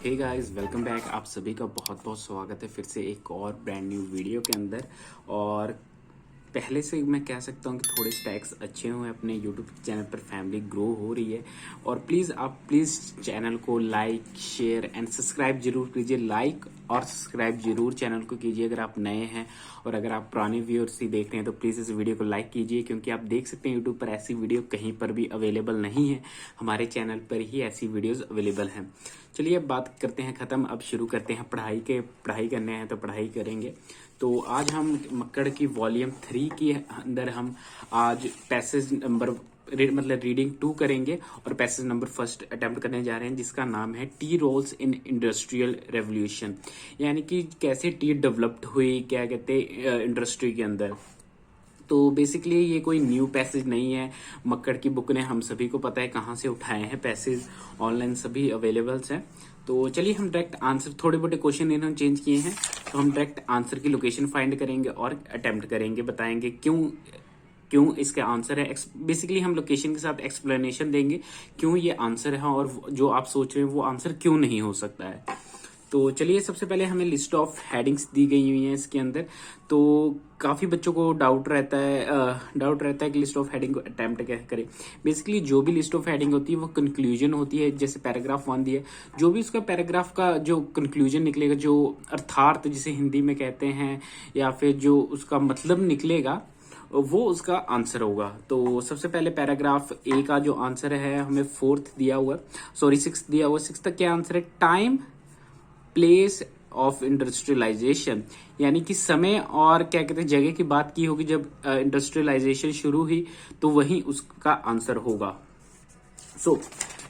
Hey guys, welcome back. आप सभी का बहुत बहुत स्वागत है फिर से एक और ब्रांड न्यू वीडियो के अंदर। और पहले से मैं कह सकता हूँ कि थोड़े स्टैक्स अच्छे हुए अपने यूट्यूब चैनल पर, फैमिली ग्रो हो रही है। और प्लीज़ चैनल को लाइक, शेयर एंड सब्सक्राइब जरूर कीजिए। लाइक और सब्सक्राइब जरूर चैनल को कीजिए अगर आप नए हैं, और अगर आप पुराने व्यूअर्स ही देख रहे हैं तो प्लीज़ इस वीडियो को लाइक कीजिए, क्योंकि आप देख सकते हैं यूट्यूब पर ऐसी वीडियो कहीं पर भी अवेलेबल नहीं है, हमारे चैनल पर ही ऐसी वीडियोज़ अवेलेबल हैं। चलिए अब बात करते हैं ख़त्म, अब शुरू करते हैं पढ़ाई करने हैं तो पढ़ाई करेंगे। तो आज हम मक्कड़ की वॉल्यूम 3 के अंदर हम आज पैसेज नंबर मतलब रीडिंग 2 करेंगे, और पैसेज नंबर फर्स्ट अटेम्प्ट करने जा रहे हैं, जिसका नाम है tea roles in industrial revolution. यानी कि कैसे टी डेवलप्ड हुई, क्या कहते हैं, इंडस्ट्री के अंदर। तो बेसिकली ये कोई न्यू पैसेज नहीं है, मक्कड़ की बुक ने हम सभी को पता है कहाँ से उठाए हैं पैसेज, ऑनलाइन सभी अवेलेबल्स हैं। तो चलिए हम डायरेक्ट आंसर, थोड़े बहुत क्वेश्चन इन्होंने चेंज किए हैं, तो हम डायरेक्ट आंसर की लोकेशन फाइंड करेंगे और अटेम्प्ट करेंगे, बताएंगे क्यों इसका आंसर है। बेसिकली हम लोकेशन के साथ एक्सप्लेनेशन देंगे क्यों ये आंसर है, और जो आप सोच रहे हैं वो आंसर क्यों नहीं हो सकता है। तो चलिए सबसे पहले हमें लिस्ट ऑफ हेडिंग्स दी गई हुई हैं इसके अंदर। तो काफ़ी बच्चों को डाउट रहता है कि लिस्ट ऑफ हेडिंग को अटेम्प्ट कैसे करें। बेसिकली जो भी लिस्ट ऑफ हेडिंग होती है वो कंक्लूजन होती है, जैसे पैराग्राफ 1 दिया, जो भी उसका पैराग्राफ का जो कंक्लूजन निकलेगा, जो अर्थार्थ जिसे हिंदी में कहते हैं, या फिर जो उसका मतलब निकलेगा, वो उसका आंसर होगा। तो सबसे पहले पैराग्राफ ए का जो आंसर है हमें 4th दिया हुआ, सॉरी 6th दिया हुआ। 6th तक क्या आंसर है? टाइम प्लेस ऑफ इंडस्ट्रियलाइजेशन, यानी कि समय और क्या कहते हैं जगह की बात की होगी जब इंडस्ट्रियलाइजेशन शुरू हुई, तो वही उसका आंसर होगा।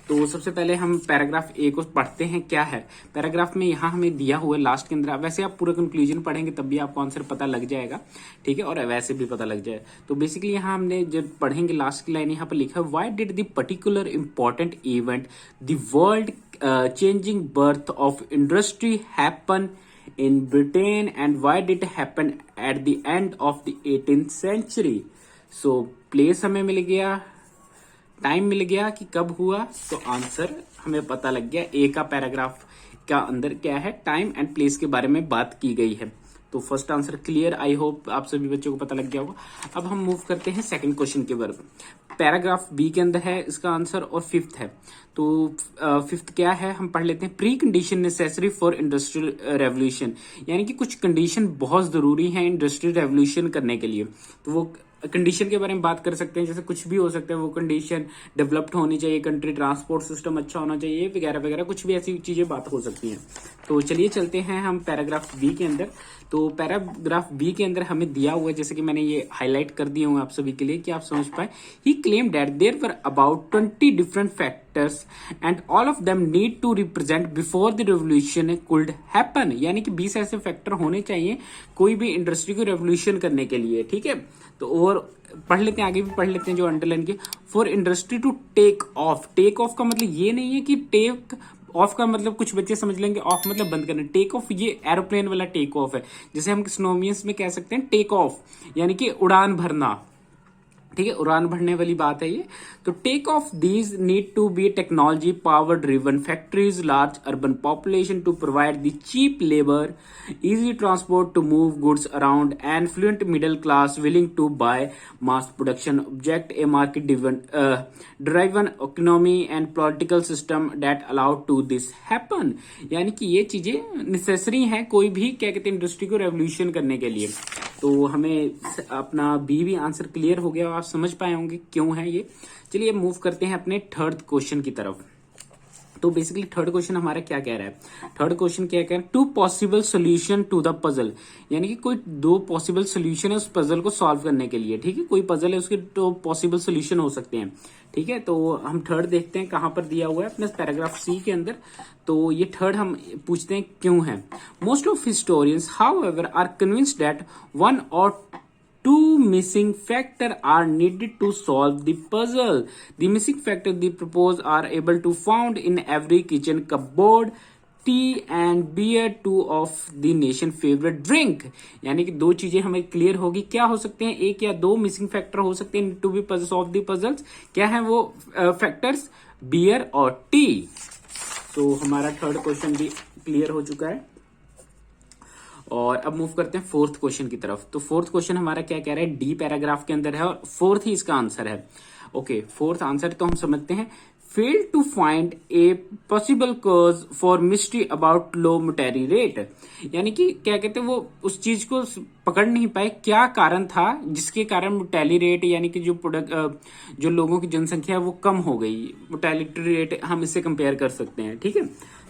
तो सबसे पहले हम पैराग्राफ ए को पढ़ते हैं। क्या है पैराग्राफ में, यहाँ हमें दिया हुआ है लास्ट के अंदर। वैसे आप पूरा कंक्लूजन पढ़ेंगे तब भी आपको आंसर पता लग जाएगा, ठीक है, और वैसे भी पता लग जाए। तो बेसिकली यहाँ हमने जब पढ़ेंगे लास्ट की लाइन यहाँ पर लिखा है, why did the particular important event the world changing birth of industry happen in Britain, and why did it happen at the end of the 18th century? So place हमें मिल गया, time मिल गया कि कब हुआ, तो आंसर हमें पता लग गया। ए का पैराग्राफ का अंदर क्या है, टाइम एंड प्लेस के बारे में बात की गई है। तो first answer clear, I hope आप सभी बच्चों को पता लग गया होगा। अब हम मूव करते हैं सेकंड क्वेश्चन के बारे में। पैराग्राफ बी के अंदर है इसका आंसर, और 5th है। तो 5th क्या है हम पढ़ लेते हैं। Pre condition necessary for industrial revolution, यानी कि कुछ कंडीशन बहुत जरूरी है इंडस्ट्रियल रेवोल्यूशन करने के लिए। तो वो कंडीशन के बारे में बात कर सकते हैं, जैसे कुछ भी हो सकता है वो कंडीशन। डेवलप्ड होनी चाहिए कंट्री, ट्रांसपोर्ट सिस्टम अच्छा होना चाहिए, वगैरह वगैरह, कुछ भी ऐसी चीजें बात हो सकती हैं। तो चलिए चलते हैं हम पैराग्राफ बी के अंदर। तो पैराग्राफ बी के अंदर हमें दिया हुआ है, जैसे कि मैंने ये हाईलाइट कर दिए हुए आप सभी के लिए कि आप समझ पाए। He claim that there were about 20 different factors and all of them need to represent before the revolution could happen, यानी कि 20 ऐसे फैक्टर होने चाहिए कोई भी इंडस्ट्री को रेवोल्यूशन करने के लिए, ठीक है। तो और पढ़ लेते हैं, आगे भी पढ़ लेते हैं जो अंडरलाइन के। For industry to take off, take off का मतलब ये नहीं है कि टेक ऑफ का मतलब कुछ बच्चे समझ लेंगे ऑफ मतलब बंद करना। टेक ऑफ ये एरोप्लेन वाला टेक ऑफ है, जैसे हम स्नोमियंस में कह सकते हैं टेक ऑफ, यानी कि उड़ान भरना, ठीक है, उड़ान भरने वाली बात है ये। तो take off these need to be technology power driven factories, large urban population to provide the cheap labour, easy transport to move goods around, and fluent middle class willing to buy mass production object, a market driven economy and political system that allowed to this happen। यानी कि ये चीजें necessary हैं कोई भी क्या कहते हैं इंडस्ट्री को रेवोल्यूशन करने के लिए। तो हमें अपना बी भी आंसर क्लियर हो गया, आप समझ पाए होंगे क्यों है ये। चलिए मूव करते हैं अपने थर्ड क्वेश्चन की तरफ। तो बेसिकली थर्ड क्वेश्चन हमारा क्या कह रहा है? थर्ड क्वेश्चन क्या कह रहा है? 2 possible solution to the puzzle, यानी कि कोई 2 पॉसिबल सोल्यूशन है उस पजल को सॉल्व करने के लिए, ठीक है। कोई पजल है उसके 2 पॉसिबल सोल्यूशन हो सकते हैं, ठीक है। तो हम थर्ड देखते हैं कहां पर दिया हुआ है, अपने पैराग्राफ सी के अंदर। तो ये थर्ड हम पूछते हैं क्यों है। Most of historians however are convinced that 1 और 2 missing factors are needed to solve the puzzle. The missing factors they propose are able to found in every kitchen cupboard. Tea and beer, 2 of the nation favorite drink. यानी कि 2 चीजें हमें clear होगी, क्या हो सकते हैं, 1 या 2 मिसिंग फैक्टर हो सकते हैं to be solve the puzzles. क्या है वो फैक्टर्स? बियर और टी। सो हमारा थर्ड क्वेश्चन भी क्लियर हो चुका है। और अब मूव करते हैं फोर्थ क्वेश्चन की तरफ। तो फोर्थ क्वेश्चन हमारा क्या कह रहा है, डी पैराग्राफ के अंदर है और फोर्थ ही इसका आंसर है। ओके, फोर्थ आंसर तो हम समझते हैं, fail to find a possible cause for mystery about low mortality rate. यानी कि क्या कहते हैं, वो उस चीज को पकड़ नहीं पाए, क्या कारण था जिसके कारण मोर्टेलिटी रेट यानी कि जो प्रोडक्ट जो लोगों की जनसंख्या है वो कम हो गई। मोर्टेलिटी रेट हम इससे कंपेयर कर सकते हैं, ठीक है।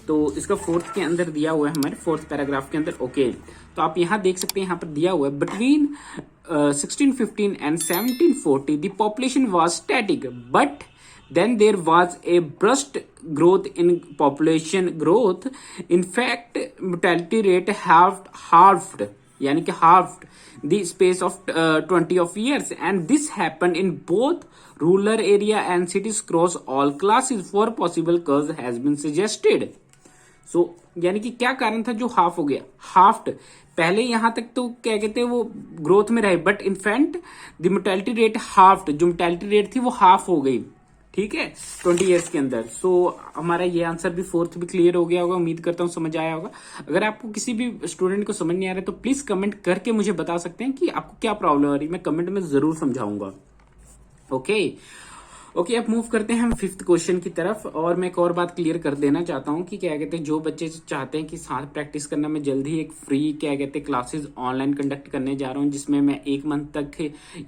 तो इसका फोर्थ के अंदर दिया हुआ है, हमारे फोर्थ पैराग्राफ के अंदर। ओके, तो आप यहां देख सकते हैं, यहां पर दिया हुआ है between 1615 and 1740 the population was static but then there was a burst growth in population growth. In fact, mortality rate halved yani ki halved the space of 20 of years, and this happened in both rural area and cities across all classes. For possible cause has been suggested. So यानी कि क्या कारण था जो half हो गया, halved. पहले यहां तक तो क्या कहते हैं वो ग्रोथ में रहे, but in fact the mortality rate halved, जो मोर्टेलिटी रेट थी वो हाफ हो गई, ठीक है, 20 इयर्स के अंदर। सो हमारा ये आंसर भी फोर्थ भी क्लियर हो गया होगा, उम्मीद करता हूँ समझ आया होगा। अगर आपको किसी भी स्टूडेंट को समझ नहीं आ रहा है तो प्लीज कमेंट करके मुझे बता सकते हैं कि आपको क्या प्रॉब्लम आ रही है, मैं कमेंट में जरूर समझाऊंगा। ओके ओके, अब मूव करते हैं हम फिफ्थ क्वेश्चन की तरफ। और मैं एक और बात क्लियर कर देना चाहता हूं कि क्या कहते हैं, जो बच्चे चाहते हैं कि साथ प्रैक्टिस करना, मैं जल्द ही एक फ्री क्या कहते हैं क्लासेस ऑनलाइन कंडक्ट करने जा रहा हूं, जिसमें मैं 1 मंथ तक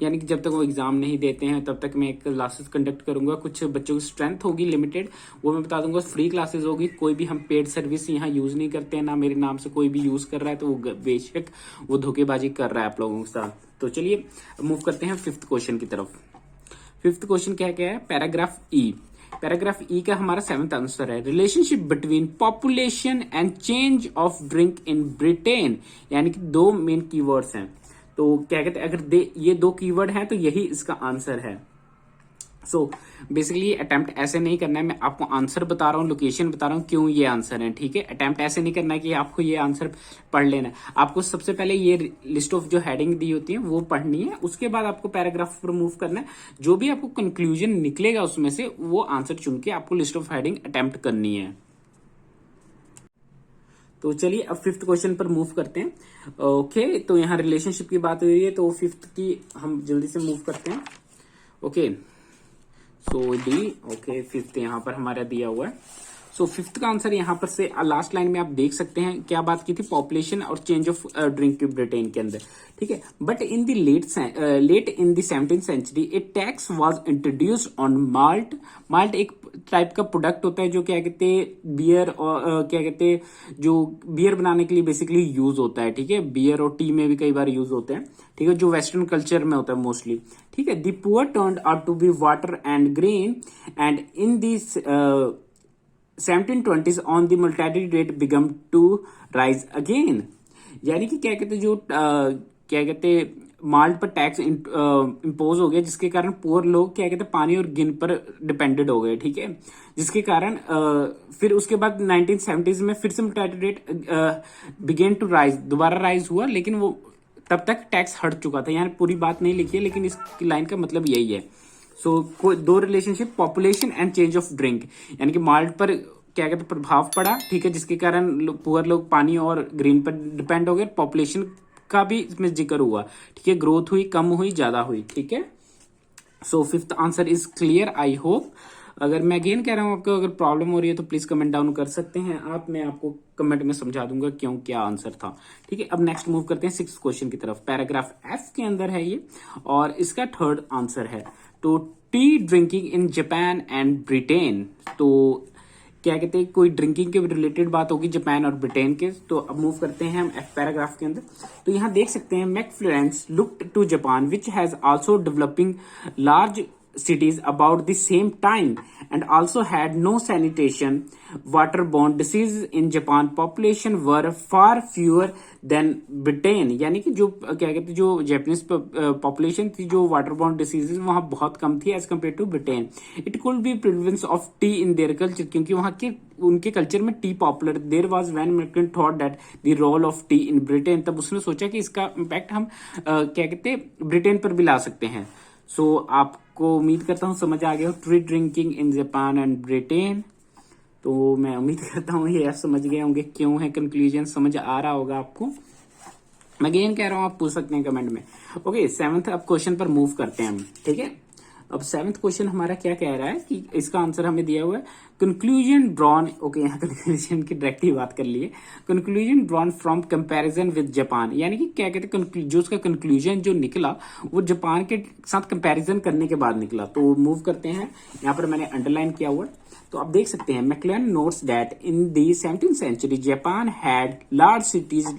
यानी कि जब तक वो एग्जाम नहीं देते हैं तब तक मैं एक क्लासेस कंडक्ट करूंगा। कुछ बच्चों की स्ट्रेंथ होगी लिमिटेड, वो मैं बता दूंगा। फ्री क्लासेस होगी, कोई भी हम पेड सर्विस यहाँ यूज नहीं करते हैं, ना मेरे नाम से कोई भी यूज कर रहा है, तो वो बेशक वो धोखेबाजी कर रहा है आप लोगों के साथ। तो चलिए मूव करते हैं फिफ्थ क्वेश्चन की तरफ। फिफ्थ क्वेश्चन क्या क्या है, पैराग्राफ ई। पैराग्राफ ई का हमारा 7th आंसर है, relationship between population and change of drink in Britain. यानी कि 2 मेन कीवर्ड्स हैं। तो क्या कहते हैं, अगर ये 2 कीवर्ड हैं तो यही इसका आंसर है। सो बेसिकली अटेम्प्ट ऐसे नहीं करना है, मैं आपको आंसर बता रहा हूँ, लोकेशन बता रहा हूँ क्यों ये आंसर है, ठीक है। अटेम्प्ट ऐसे नहीं करना है कि आपको ये आंसर पढ़ लेना है। आपको सबसे पहले ये लिस्ट ऑफ जो हेडिंग दी होती है वो पढ़नी है, उसके बाद आपको पैराग्राफ पर मूव करना है। जो भी आपको कंक्लूजन निकलेगा उसमें से वो आंसर चुन के आपको लिस्ट ऑफ हेडिंग अटेम्प्ट करनी है। तो चलिए अब फिफ्थ क्वेश्चन पर मूव करते हैं। ओके, तो यहाँ रिलेशनशिप की बात हुई है, तो फिफ्थ की हम जल्दी से मूव करते हैं। ओके, सो डी। ओके, फिफ्थ यहाँ पर हमारा दिया हुआ है। सो फिफ्थ का आंसर यहाँ पर से लास्ट लाइन में आप देख सकते हैं क्या बात की थी, पॉपुलेशन और चेंज ऑफ ड्रिंक की ब्रिटेन के अंदर, ठीक है। But in the late in the 17th century a tax was introduced on malt. Malt एक टाइप का प्रोडक्ट होता है जो क्या कहते हैं बियर और क्या कहते हैं जो बियर बनाने के लिए बेसिकली यूज होता है, ठीक है। बियर और टी में भी कई बार यूज होते हैं, ठीक है, जो वेस्टर्न कल्चर में होता है मोस्टली, ठीक है। The poor turned out to be water and grain and in this 1720s on the mortality rate began to rise again। यानी कि क्या कहते जो क्या कहते माल्ट पर टैक्स इम्पोज हो गया, जिसके कारण पुअर लोग क्या कहते पानी और गिन पर डिपेंडेड हो गए, ठीक है। जिसके कारण फिर उसके बाद 1970s में फिर से mortality rate began to rise, दोबारा राइज हुआ, लेकिन वो तब तक टैक्स हट चुका था। यहाँ पूरी बात नहीं लिखी है लेकिन इस लाइन का मतलब यही है। सो 2 relationship, population and change of drink, यानी कि माल्ट पर क्या कहते प्रभाव पड़ा, ठीक है, जिसके कारण पुअर लोग पानी और ग्रीन पर डिपेंड हो गए। पॉपुलेशन का भी इसमें जिक्र हुआ, ठीक है, ग्रोथ हुई, कम हुई, ज्यादा हुई, ठीक है। So fifth answer is clear, I hope. अगर मैं अगेन कह रहा हूं आपको अगर प्रॉब्लम हो रही है तो प्लीज कमेंट डाउन कर सकते हैं आप, मैं आपको कमेंट में समझा दूंगा क्यों क्या आंसर था, ठीक है। अब नेक्स्ट मूव करते हैं 6th क्वेश्चन की तरफ। पैराग्राफ एफ के अंदर है ये और इसका 3rd आंसर है। तो T drinking in Japan and Britain. तो क्या कहते हैं कोई ड्रिंकिंग के रिलेटेड बात होगी जापान और ब्रिटेन के। तो अब मूव करते हैं हम एफ पैराग्राफ के अंदर। तो यहाँ देख सकते हैं McFlorence looked to Japan which has also developing large cities about the same time and also had no sanitation. Waterborne diseases in Japan population were far fewer than Britain। यानी कि जो क्या कहते हैं जो जापानीज पॉपुलेशन थी, जो waterborne diseases वहां बहुत कम थी as compare to Britain. It could be prevalence of tea in their culture, क्योंकि वहां के उनके कल्चर में tea popular. There was when American thought that the role of tea in Britain, तब उसने सोचा कि इसका इम्पैक्ट हम क्या कहते हैं ब्रिटेन पर भी ला सकते हैं। सो आपको उम्मीद करता हूं समझ आ गया हो। Tree drinking in Japan and Britain. तो मैं उम्मीद करता हूँ ये आप समझ गए होंगे क्यों है, कंक्लूजन समझ आ रहा होगा आपको। मैं अगेन कह रहा हूँ, आप पूछ सकते हैं कमेंट में। ओके, 7th अब क्वेश्चन पर मूव करते हैं हम, ठीक है। अब 7th क्वेश्चन हमारा क्या कह रहा है कि इसका आंसर हमें दिया हुआ है कंक्लूजन ड्रॉन। ओके, यहाँ कंक्लूजन की डायरेक्ट ही बात कर लिए। Conclusion drawn from comparison with Japan, यानी कि क्या कहते हैं, जो उसका कंक्लूजन जो निकला वो जापान के साथ कंपैरिजन करने के बाद निकला। तो मूव करते हैं, यहाँ पर मैंने अंडरलाइन किया हुआ। तो आप देख सकते हैं, McLean notes that in the 17th century Japan had large cities,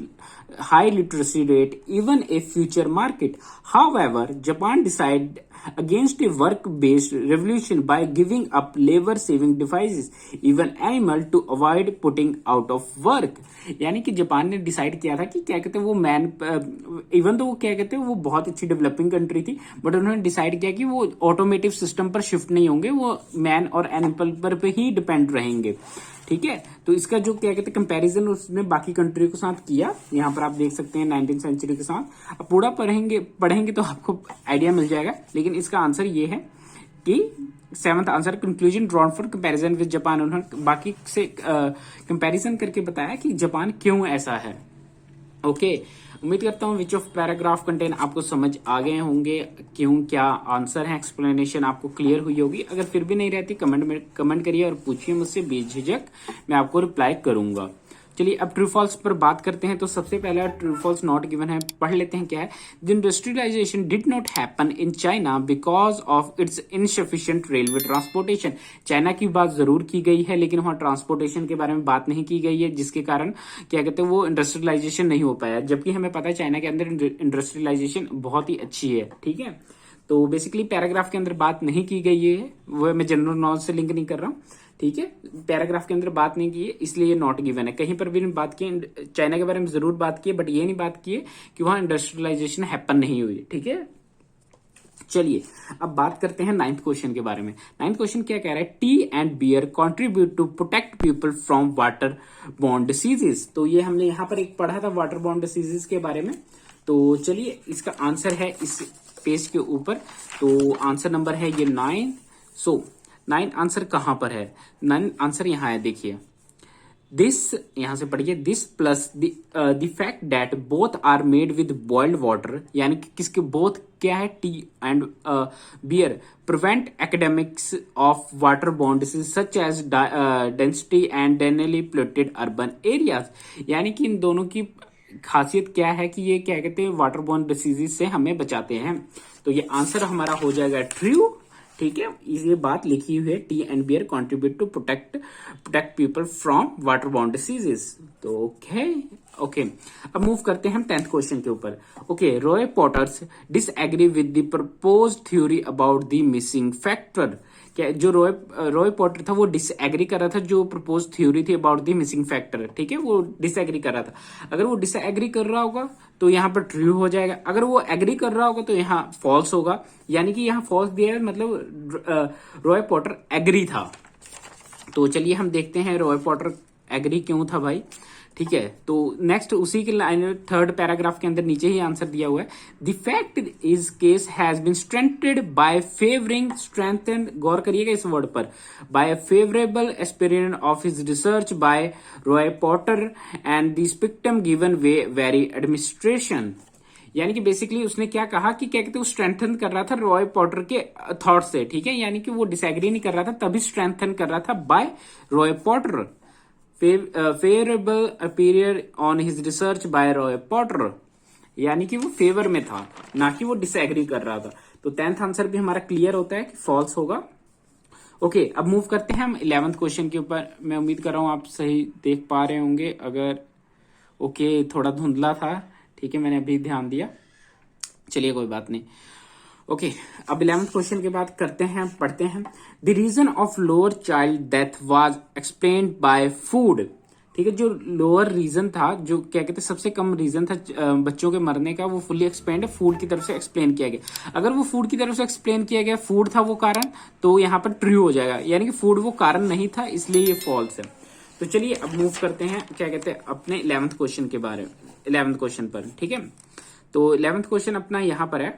high literacy rate, even a future market. However, Japan decided against a work-based revolution by giving up labor-saving devices, even animal, to avoid putting out of work. यानी कि Japan ने decide किया था कि क्या कहते हैं वो इवन तो वो क्या कहते हैं वो बहुत अच्छी डेवलपिंग कंट्री थी, बट उन्होंने डिसाइड किया कि वो ऑटोमेटिव सिस्टम पर शिफ्ट नहीं होंगे, वो मैन और एनिमल पर पे ही डिपेंड रहेंगे, ठीक है। तो इसका जो क्या कहते हैं कंपैरिजन उसने बाकी कंट्री के साथ किया। यहाँ पर आप देख सकते हैं 19th सेंचुरी के साथ। अब पूरा पढ़ेंगे तो आपको आइडिया मिल जाएगा, लेकिन इसका आंसर ये है कि 7th answer conclusion drawn for comparison with Japan. उन्होंने बाकी से कंपैरिजन करके बताया कि जापान क्यों ऐसा है। ओके, उम्मीद करता हूँ विच ऑफ पैराग्राफ कंटेन आपको समझ आ गए होंगे, क्यों क्या आंसर है, एक्सप्लेनेशन आपको क्लियर हुई होगी। अगर फिर भी नहीं रहती कमेंट करिए और पूछिए मुझसे बेझिझक, मैं आपको रिप्लाई करूंगा। चलिए अब ट्रू फॉल्स पर बात करते हैं। तो सबसे पहला ट्रू फॉल्स नॉट गिवन है, पढ़ लेते हैं क्या है। The industrialisation did not happen in China because of its insufficient railway transportation. China की बात जरूर की गई है, लेकिन वहां ट्रांसपोर्टेशन के बारे में बात नहीं की गई है, जिसके कारण क्या कहते हैं वो इंडस्ट्रियलाइजेशन नहीं हो पाया, जबकि हमें पता है चाइना के अंदर इंडस्ट्रियलाइजेशन बहुत ही अच्छी है, ठीक है। तो बेसिकली पैराग्राफ के अंदर बात नहीं की गई है, वो मैं जनरल नॉलेज से लिंक नहीं कर रहा हूँ, ठीक है। पैराग्राफ के अंदर बात नहीं की है, इसलिए ये नॉट गिवन है। कहीं पर भी नहीं बात की, चाइना के बारे में जरूर बात की है, बट ये नहीं बात की है कि वहां इंडस्ट्रियलाइजेशन हैपन नहीं हुई, ठीक है। चलिए अब बात करते हैं 9th क्वेश्चन के बारे में। 9th क्वेश्चन क्या कह रहा है, tea and beer contribute to protect people from water borne diseases. तो ये हमने यहाँ पर एक पढ़ा था वाटर बॉर्न डिसीजेस के बारे में। तो चलिए इसका आंसर है इस पेज के ऊपर। तो आंसर नंबर है ये 9। सो 9 आंसर कहां पर है, 9 आंसर यहाँ है, देखिए। दिस, यहां से पढ़िए, this plus the fact that both are made with boiled water, यानी कि किसके बोथ क्या है, tea and beer, prevent epidemics of water borne disease such as डेंसिटी and densely polluted urban areas. यानी कि इन दोनों की खासियत क्या है कि ये क्या कहते हैं वाटर बॉर्न डिसीजेस से हमें बचाते हैं। तो ये आंसर हमारा हो जाएगा ट्रू, ठीक है। ये बात लिखी हुई है, tea and beer contribute to protect people from water borne diseases. तो ओके अब मूव करते हैं हम 10th क्वेश्चन के ऊपर। Okay, Roy Potter's disagree with the proposed theory about the missing factor. क्या जो रॉय पॉटर था वो डिसएग्री कर रहा था जो प्रपोज थ्योरी थी अबाउट द मिसिंग फैक्टर, ठीक है, वो डिसएग्री कर रहा था। अगर वो डिसएग्री कर रहा होगा तो यहाँ पर ट्रू हो जाएगा, अगर वो एग्री कर रहा होगा तो यहाँ फॉल्स होगा। यानी कि यहाँ फॉल्स दिया है, मतलब रॉय पॉटर एग्री था। तो चलिए हम देखते हैं रॉय पॉटर एग्री क्यों था भाई, ठीक है। तो नेक्स्ट उसी के लाइन 3rd पैराग्राफ के अंदर नीचे ही आंसर दिया हुआ है, the fact is case has been strengthened by favouring strengthened, गौर करिएगा इस वर्ड पर, by favourable experience of his research by Roy Potter and the spectrum given way very administration. यानी कि बेसिकली उसने क्या कहा कि क्या कहते हैं वो स्ट्रेंथन कर रहा था रॉय पॉटर के थॉट से, ठीक है। यानी कि वो डिसएग्री नहीं कर रहा था, तभी स्ट्रेंथन कर रहा था by Roy Potter, favourable appear on his research by Roy Potter, यानी कि वो फेवर में था, ना कि वो डिसएग्री कर रहा था। तो 10th आंसर भी हमारा क्लियर होता है कि फॉल्स होगा। ओके, अब मूव करते हैं हम 11th क्वेश्चन के ऊपर। मैं उम्मीद कर रहा हूं आप सही देख पा रहे होंगे, अगर ओके थोड़ा धुंधला था, ठीक है, मैंने अभी ध्यान दिया, चलिए कोई बात नहीं। ओके, अब 11th क्वेश्चन के बाद करते हैं, पढ़ते हैं। The reason of lower child death was explained by food, ठीक है। जो लोअर रीजन था, जो क्या कहते हैं सबसे कम रीजन था बच्चों के मरने का, वो फुल्ली एक्सप्लेन्ड है, फूड की तरफ से एक्सप्लेन किया गया। अगर वो फूड की तरफ से एक्सप्लेन किया गया, फूड था वो कारण, तो यहाँ पर ट्रू हो जाएगा, यानी कि फूड वो कारण नहीं था, इसलिए ये फॉल्स है। तो चलिए अब मूव करते हैं क्या कहते हैं अपने 11th क्वेश्चन के बारे में, 11th क्वेश्चन पर, ठीक है। तो 11th क्वेश्चन अपना यहाँ पर है,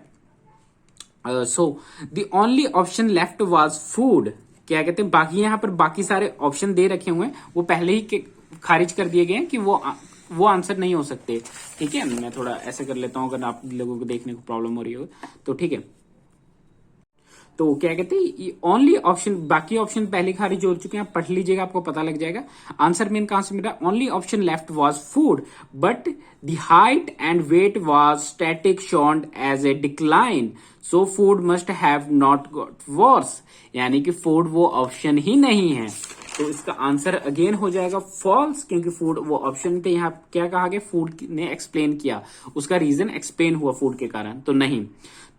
so the only option left was food, क्या कहते हैं, बाकी यहाँ पर बाकी सारे ऑप्शन दे रखे हुए हैं, वो पहले ही खारिज कर दिए गए हैं कि वो आंसर नहीं हो सकते। ठीक है, मैं थोड़ा ऐसे कर लेता हूं अगर आप लोगों को देखने को प्रॉब्लम हो रही हो तो। ठीक है, तो क्या कहते हैं, ओनली ऑप्शन, बाकी ऑप्शन पहले खारिज हो चुके हैं, आप पढ़ लीजिएगा, आपको पता लग जाएगा। आंसर मेन कहां से मिला, only option left was food but the height and weight was static shown as a decline, so food must have not got worse, यानी कि फूड वो ऑप्शन ही नहीं है। तो इसका आंसर अगेन हो जाएगा फॉल्स, क्योंकि फूड वो ऑप्शन थे। यहाँ क्या कहा गया, फूड ने एक्सप्लेन किया, उसका रीजन एक्सप्लेन हुआ फूड के कारण, तो नहीं।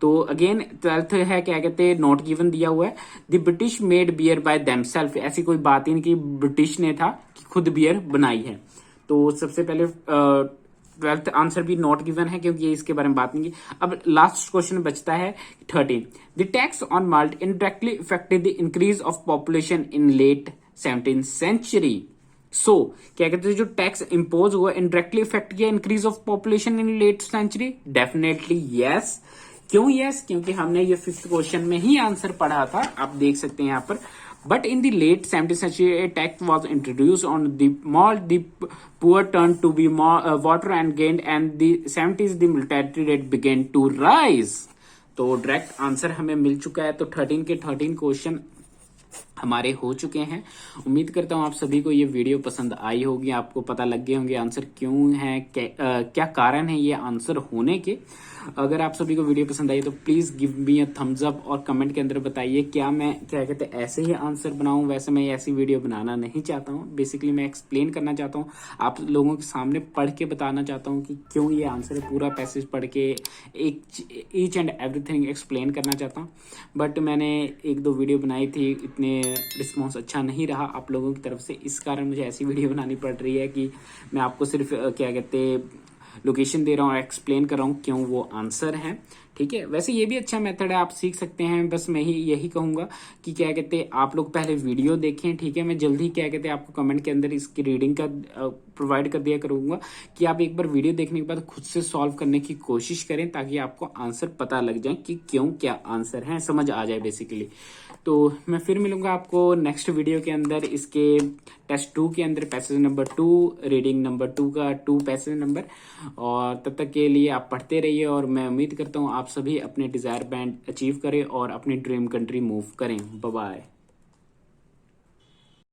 तो अगेन 12th है, क्या कहते हैं, नॉट गिवन दिया हुआ है। The British made beer by themselves, ऐसी कोई बात ही नहीं कि ब्रिटिश ने था कि खुद बियर बनाई है। तो सबसे पहले 12th आंसर भी नॉट गिवन है, क्योंकि ये इसके बारे में बात नहीं की। अब लास्ट क्वेश्चन बचता है 13। The tax on malt indirectly effected the increase of population in late 17th century. So क्या कहते हैं, जो टैक्स इंपोज हुआ इनडायरेक्टली इफेक्ट किया increase of population in late century, definitely yes. क्यों यस, क्योंकि हमने ये 5th क्वेश्चन में ही आंसर पढ़ा था, आप देख सकते हैं यहाँ पर। But in the late 17th century a tax was introduced on the malt, the poor turned to be water and gained, and the 70s the mortality rate began to rise। तो direct answer हमें मिल चुका है। तो 13 के 13 question हमारे हो चुके हैं। उम्मीद करता हूं आप सभी को ये वीडियो पसंद आई होगी, आपको पता लग गए होंगे आंसर क्यों है, क्या कारण है ये आंसर होने के। अगर आप सभी को वीडियो पसंद आई तो please give me a thumbs up और कमेंट के अंदर बताइए, क्या मैं क्या कहते हैं ऐसे ही आंसर बनाऊं। वैसे मैं ऐसी वीडियो बनाना नहीं चाहता हूं, बेसिकली मैं एक्सप्लेन करना चाहता हूं, आप लोगों के सामने पढ़ के बताना चाहता हूं कि क्यों ये आंसर है, पूरा पैसेज पढ़ के ईच एंड एवरीथिंग एक्सप्लेन करना चाहता हूँ। बट मैंने 1-2 वीडियो बनाई थी, इतने रिस्पॉन्स अच्छा नहीं रहा आप लोगों की तरफ से, इस कारण मुझे ऐसी वीडियो बनानी पड़ रही है कि मैं आपको सिर्फ क्या कहते हैं लोकेशन दे रहा हूँ, एक्सप्लेन कर रहा हूँ क्यों वो आंसर है। ठीक है, वैसे ये भी अच्छा मेथड है, आप सीख सकते हैं। बस मैं ही यही कहूंगा कि क्या कहते हैं आप लोग पहले वीडियो देखें। ठीक है, मैं जल्दी क्या कहते हैं आपको कमेंट के अंदर इसकी रीडिंग का प्रोवाइड कर दिया करूंगा कि आप एक बार वीडियो देखने के बाद खुद से सॉल्व करने की कोशिश करें, ताकि आपको आंसर पता लग जाए कि क्यों क्या आंसर है, समझ आ जाए बेसिकली। तो मैं फिर मिलूंगा आपको नेक्स्ट वीडियो के अंदर, इसके टेस्ट 2 के अंदर पैसेज नंबर 2, रीडिंग नंबर 2 का 2 पैसेज नंबर। और तब तक के लिए आप पढ़ते रहिए, और मैं उम्मीद करता हूँ आप सभी अपने डिजायर बैंड अचीव करें और अपनी ड्रीम कंट्री मूव करें। Bye bye.